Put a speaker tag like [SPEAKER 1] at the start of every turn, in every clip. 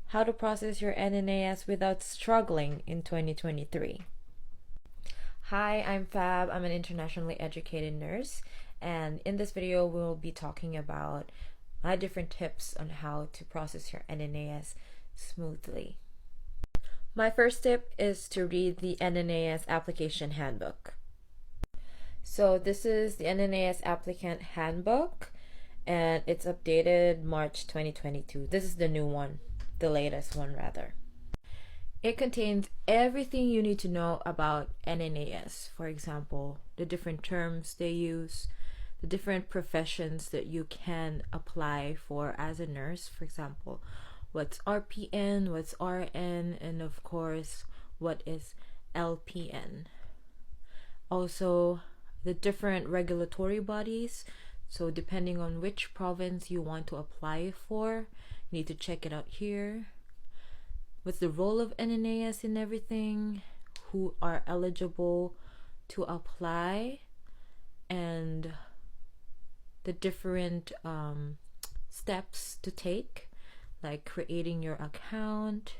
[SPEAKER 1] How to process your NNAS without struggling in 2023. Hi, I'm Fabb. I'm an internationally educated nurse, and in this video we'll be talking about my different tips on how to process your NNAS smoothly. My first tip is to read the NNAS application handbook. So this is the NNAS applicant handbook, and it's updated March 2022. This is the new one. The latest one rather. It contains everything you need to know about NNAS. For example, the different terms they use, the different professions that you can apply for as a nurse. For example, what's RPN, what's RN, and of course, what is LPN. Also, the different regulatory bodies. So depending on which province you want to apply for, you need to check it out here. What's the role of NNAS in everything, who are eligible to apply, and the different steps to take, like creating your account,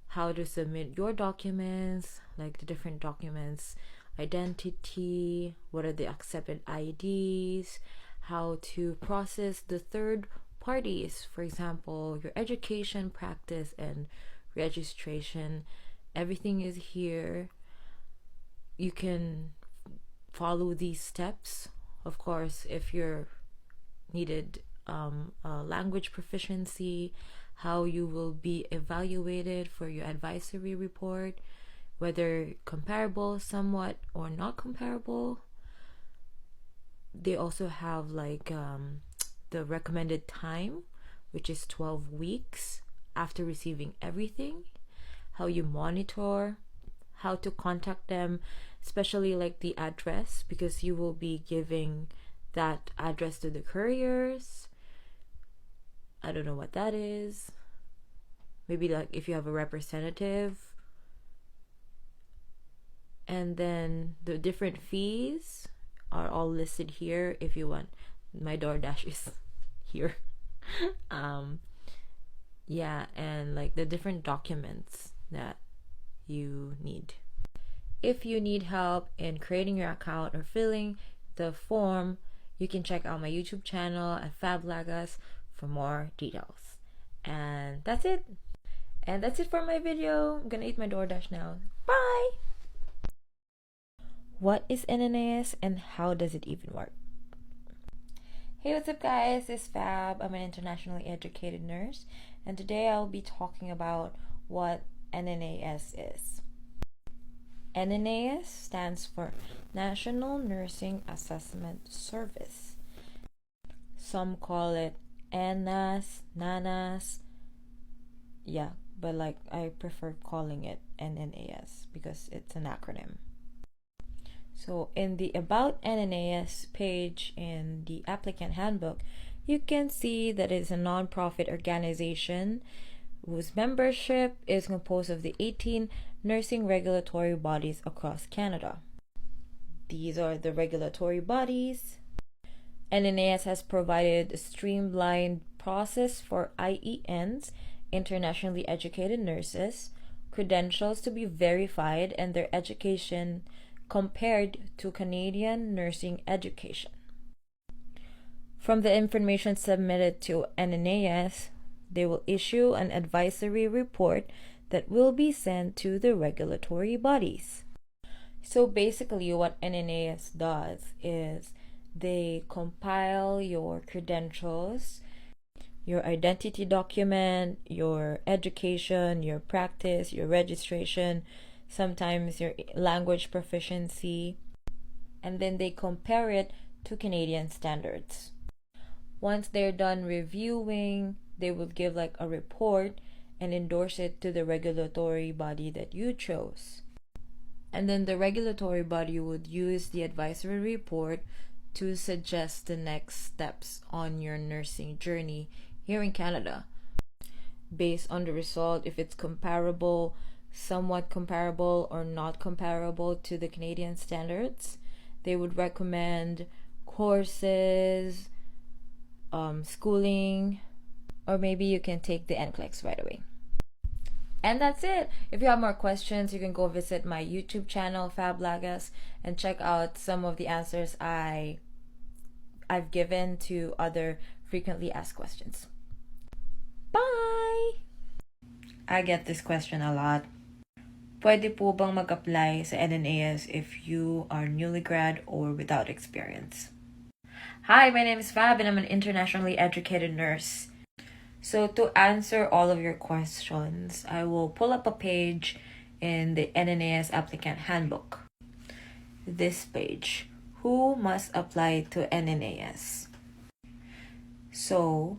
[SPEAKER 1] how to submit your documents, like the different documents, identity, what are the accepted IDs, how to process the third parties, for example, your education, practice, and registration. Everything is here. You can follow these steps. Of course, if you're needed language proficiency, how you will be evaluated for your advisory report, whether comparable somewhat or not comparable. They also have like the recommended time, which is 12 weeks after receiving everything, how you monitor, how to contact them, especially like the address, because you will be giving that address to the couriers. I don't know what that is. Maybe like if you have a representative. And then the different fees are all listed here if you want. My DoorDash is here. Yeah, and like the different documents that you need. If you need help in creating your account or filling the form, you can check out my YouTube channel at Fabb for more details. And that's it. And that's it for my video. I'm gonna eat my DoorDash now. Bye! What is NNAS and how does it even work? Hey, what's up guys? It's Fabb. I'm an internationally educated nurse, and today I'll be talking about what NNAS is. NNAS stands for National Nursing Assessment Service. Some call it NNAS, NNAS. Yeah, but like I prefer calling it NNAS because it's an acronym. So in the About NNAS page in the applicant handbook, you can see that it's a non-profit organization whose membership is composed of the 18 nursing regulatory bodies across Canada. These are the regulatory bodies. NNAS has provided a streamlined process for IENs, internationally educated nurses, credentials to be verified, and their education compared to Canadian nursing education. From the information submitted to NNAS, they will issue an advisory report that will be sent to the regulatory bodies. So basically what NNAS does is they compile your credentials, your identity document, your education, your practice, your registration, sometimes your language proficiency, and then they compare it to Canadian standards. Once they're done reviewing, they will give like a report and endorse it to the regulatory body that you chose. And then the regulatory body would use the advisory report to suggest the next steps on your nursing journey here in Canada. Based on the result, if it's comparable, somewhat comparable, or not comparable to the Canadian standards, they would recommend courses, schooling, or maybe you can take the NCLEX right away. And that's it. If you have more questions, you can go visit my YouTube channel, Fabb, and check out some of the answers I've given to other frequently asked questions. Bye! I get this question a lot. Pwede po bang mag-apply sa NNAS if you are newly grad or without experience? Hi, my name is Fabb and I'm an internationally educated nurse. So to answer all of your questions, I will pull up a page in the NNAS applicant handbook. This page, who must apply to NNAS? So,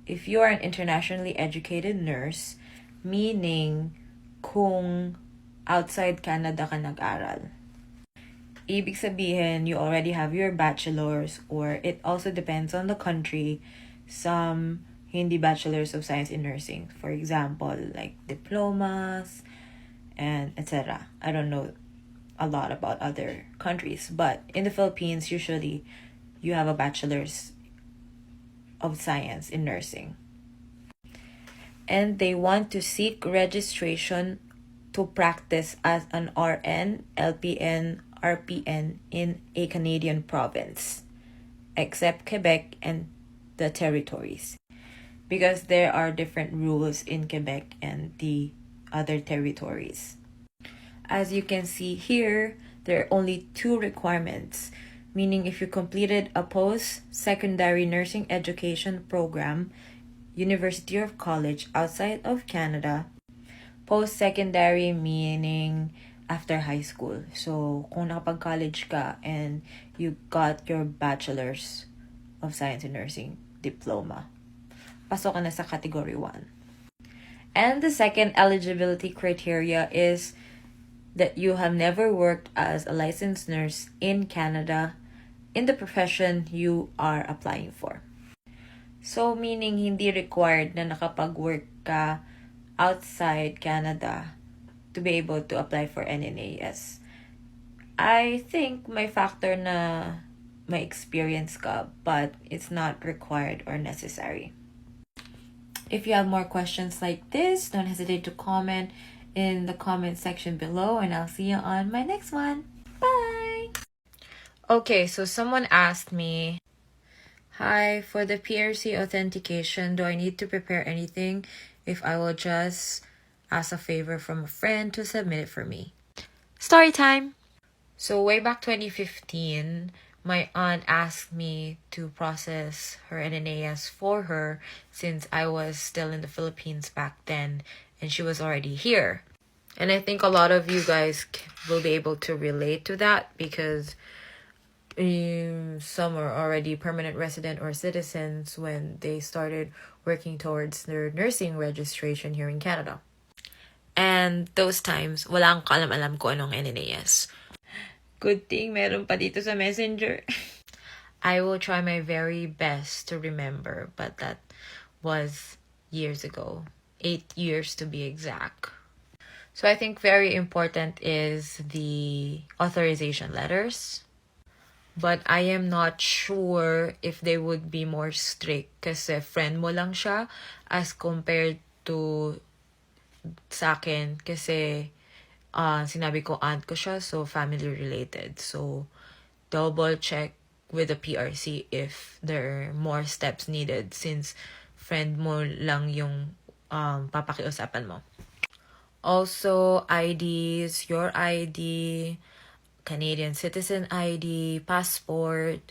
[SPEAKER 1] if you are an internationally educated nurse, meaning kung outside Canada ka nag-aral, ibig sabihin you already have your bachelor's, or it also depends on the country, some hindi bachelor's of science in nursing, for example, like diplomas and etc. I don't know a lot about other countries, but in the Philippines, usually you have a bachelor's of science in nursing. And they want to seek registration to practice as an RN, LPN, RPN in a Canadian province, except Quebec and the territories, because there are different rules in Quebec and the other territories. As you can see here, there are only 2 requirements, meaning if you completed a post-secondary nursing education program, university or college outside of Canada, post-secondary meaning after high school. So, kung nakapag-college ka and you got your bachelor's of science in nursing diploma, pasok ka na sa category 1. And the second eligibility criteria is that you have never worked as a licensed nurse in Canada in the profession you are applying for. So, meaning hindi required na nakapag-work ka outside Canada to be able to apply for NNAS. I think may factor na may experience ka, but it's not required or necessary. If you have more questions like this, don't hesitate to comment in the comment section below, and I'll see you on my next one. Bye! Okay, so someone asked me, hi, for the PRC authentication, do I need to prepare anything if I will just ask a favor from a friend to submit it for me? Story time! So way back 2015, my aunt asked me to process her NNAS for her since I was still in the Philippines back then and she was already here. And I think a lot of you guys will be able to relate to that because some are already permanent resident or citizens when they started working towards their nursing registration here in Canada. And those times, wala akong alam ko anong NNAS. Good thing meron pa dito sa messenger. I will try my very best to remember, but that was years ago. 8 years to be exact. So I think very important is the authorization letters. But I am not sure if they would be more strict kasi friend mo lang siya as compared to sa akin kasi sinabi ko aunt ko siya, so family related. So double check with the PRC if there are more steps needed since friend mo lang yung papakiusapan mo. Also, IDs, your ID, Canadian citizen ID, passport.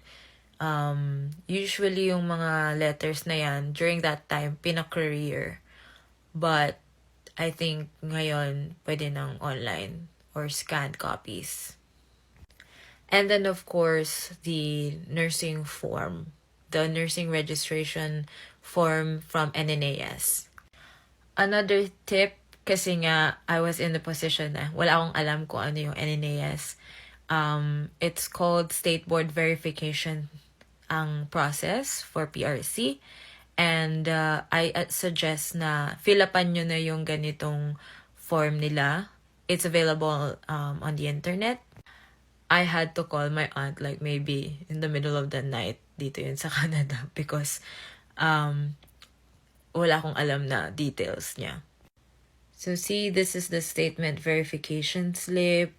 [SPEAKER 1] Usually yung mga letters na yan, during that time, pina-courier. But I think ngayon, pwede nang online or scanned copies. And then, of course, the nursing form, the nursing registration form from NNAS. Another tip, kasi nga, I was in the position na wala akong alam kung ano yung NNAS. It's called State Board Verification ang process for PRC. And I suggest na fill-upan nyo na yung ganitong form nila. It's available on the internet. I had to call my aunt like maybe in the middle of the night dito yun sa Canada because wala akong alam na details niya. So see, this is the statement verification slip.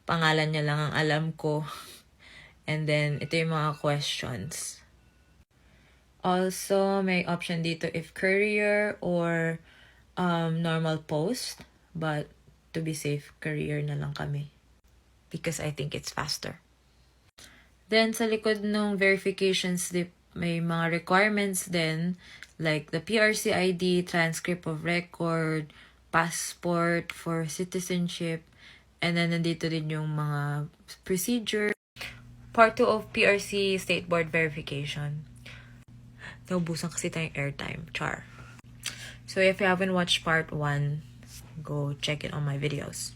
[SPEAKER 1] Pangalan niya lang ang alam ko. And then, ito yung mga questions. Also, may option dito if courier or normal post. But to be safe, courier na lang kami. Because I think it's faster. Then, sa likod ng verification slip, may mga requirements din. Like the PRC ID, transcript of record, passport for citizenship, and then nandito din yung mga procedure. Part 2 of PRC State Board Verification. Naubusan kasi tayong airtime. Char. So if you haven't watched part 1, go check it on my videos.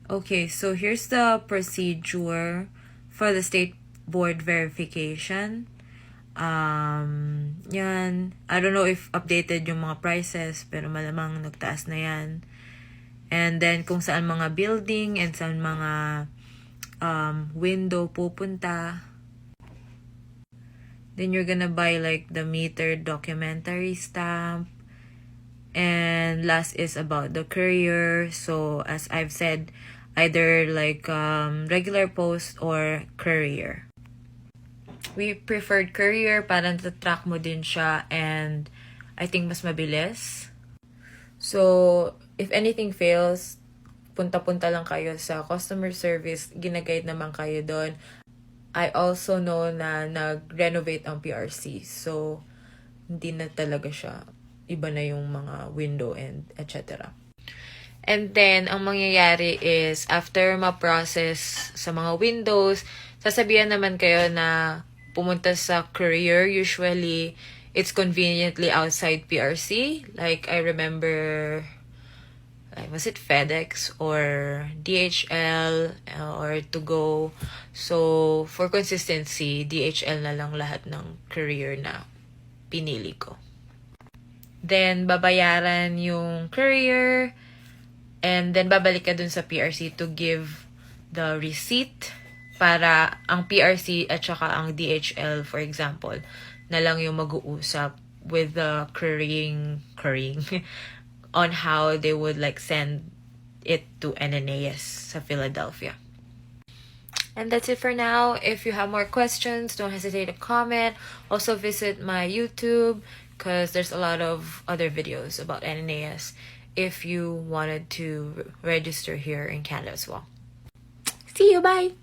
[SPEAKER 1] Okay, so here's the procedure for the State Board Verification. Yan. I don't know if updated yung mga prices, pero malamang nagtaas na yan. And then, kung saan mga building and saan mga window pupunta. Then, you're gonna buy like the metered documentary stamp. And last is about the courier. So, as I've said, either like regular post or courier. We preferred courier para natatrack mo din siya and I think mas mabilis. So, if anything fails, punta-punta lang kayo sa customer service. Ginaguide naman kayo doon. I also know na nag-renovate ang PRC. So, hindi na talaga siya. Iba na yung mga window and etc. And then, ang mangyayari is, after ma-process sa mga windows, sasabihan naman kayo na pumunta sa courier. Usually, it's conveniently outside PRC. Like, I remember, was it FedEx or DHL or To Go? So, for consistency, DHL na lang lahat ng courier na pinili ko. Then, babayaran yung courier. And then, babalik ka dun sa PRC to give the receipt para ang PRC at saka ang DHL, for example, na lang yung mag-uusap with the couriering on how they would like send it to NNAS sa Philadelphia. And that's it for now. If you have more questions, don't hesitate to comment. Also visit my YouTube because there's a lot of other videos about NNAS if you wanted to register here in Canada as well. See you, bye!